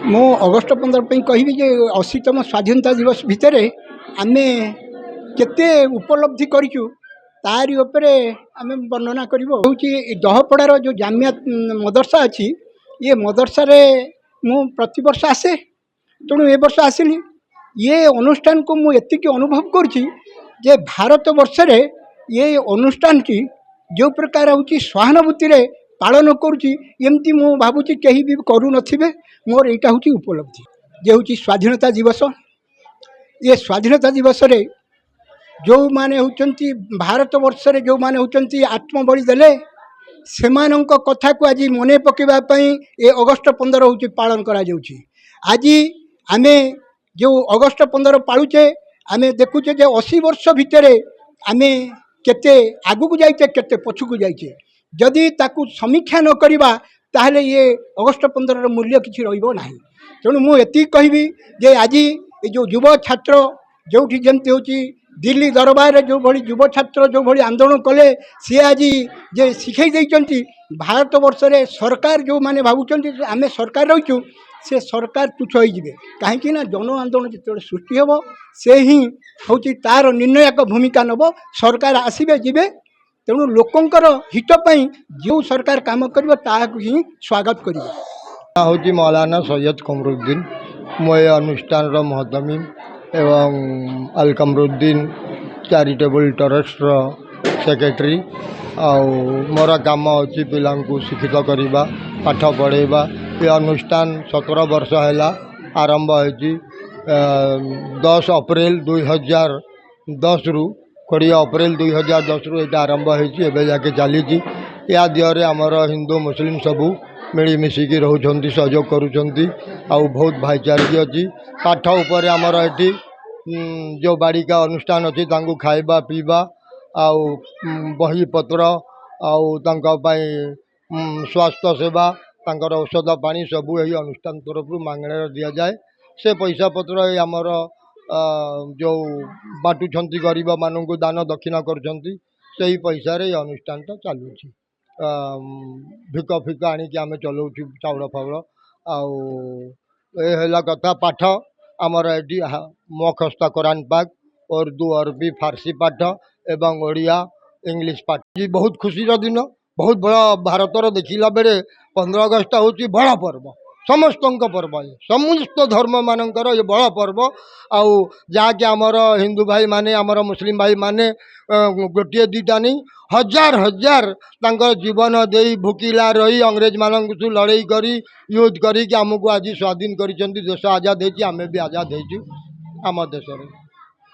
मु अगस्ट 15 कहबी जे 80तम स्वाधीनता दिवस भितर आम केते उपलब्धि करूँ तारी उपरे आम वर्णना कर दहपड़ार जो जामिया मदरसा अच्छी ये मदरसा रे मु प्रति वर्ष आसे तेणु ए वर्ष आसिली ये अनुष्ठान को मु एतिक अनुभव करुँची जे भारत वर्ष रे ये अनुष्ठान टी जो प्रकार होची सहानुभूति रे पालन करुँची एमती मु भावुची कहीं भी करू नथिबे। मोर एटा होची उपलब्धि जे होची स्वाधीनता दिवस। ये स्वाधीनता दिवस रे जो माने होचंती भारत वर्ष रे जो माने होचंती आत्मबलि देले सेमानंक कथा को आज मने पकेबा पई ए अगस्ट 15 होची पालन करा जाउची। आज आमे जो अगस्ट 15 पालुचे आमे देखुचे जे 80 वर्ष भितर आमे केते आगु को जाइचे केते पछु को जाइचे। जदि ताकू समीक्षा न करिबा ताहले ये अगस्ट 15 रो मूल्य किछि रहिबो नाही। तेणु मु एति कहबी जे आज ये जो युवा छात्र जोठी जेमती होची दिल्ली दरबार जो भली युवा छात्र जो भली आंदोलन कले सी आज जे शिखै दैचंती भारत वर्ष रे सरकार जो माने भाबुचंती आमे सरकार रहिचु से सरकार तुच्छ हो जिवे कहीं ना जन आंदोलन जो सृष्टि हे से ही हूँ तार निर्णायक भूमिका नब सरकार आसबे जीवे। तेणु लोकंकर हितपाई जो सरकार काम कर ही स्वागत करें। हूँ मौलाना सैयद कमरुद्दीन मो अनुष्ठान महतमी एवं अल कमरुद्दीन चैरिटेबल ट्रस्ट सेक्रेटरी मोर काम अच्छी पिला शिक्षित करवा पाठ पढ़ेवा। ये अनुष्ठान 17 वर्ष है आरंभ हो 10 अप्रैल 2010 रु 20 अप्रैल 2010 रु ये आरंभ होबे जाके चली या दिहरे आमर हिंदू मुस्लिम सबू मिलमिशिकी रोच सहयोग करुँच बहुत भाईचारे अच्छी। पाठ उपर आमर ये जो बाड़िका अनुष्ठान अच्छी खाइबा पीवा आउ बही पत्र आउ स्वास्थ्य सेवा तांकर औषध पानी सबू यही अनुष्ठान तरफ मागणे दि जाए। से पैसा पत्र आमर जो बाटुंट गरीब मानू दान दक्षिणा करुँच से पैसा रे अनुष्ठानटा चलुची। भिक फिक आणिकी आम चलाऊ चाउल फाउल आला कथा। पाठ आमर ये मुखस्थ कुरान पाक उर्दू अरबी फारसी पाठ एवं ओडिया इंग्लिश पाठ। बहुत खुशी दिन बहुत बड़ा भारतर देखला बेले 15 अगस्ट हूँ बड़ा पर्व समस्त पर्व समस्त धर्म मानकर ये बड़ा पर्व आउ जहाँकि आमर हिंदू भाई माने आमर मुस्लिम भाई माने गोटे दुईटा नहीं हजार हजार तांकर जीवन दे भुकिला रही अंग्रेज मान लड़ाई करी युद्ध करी आमको आज स्वाधीन कर देश आजाद होती आम भी आजाद हो आम देश।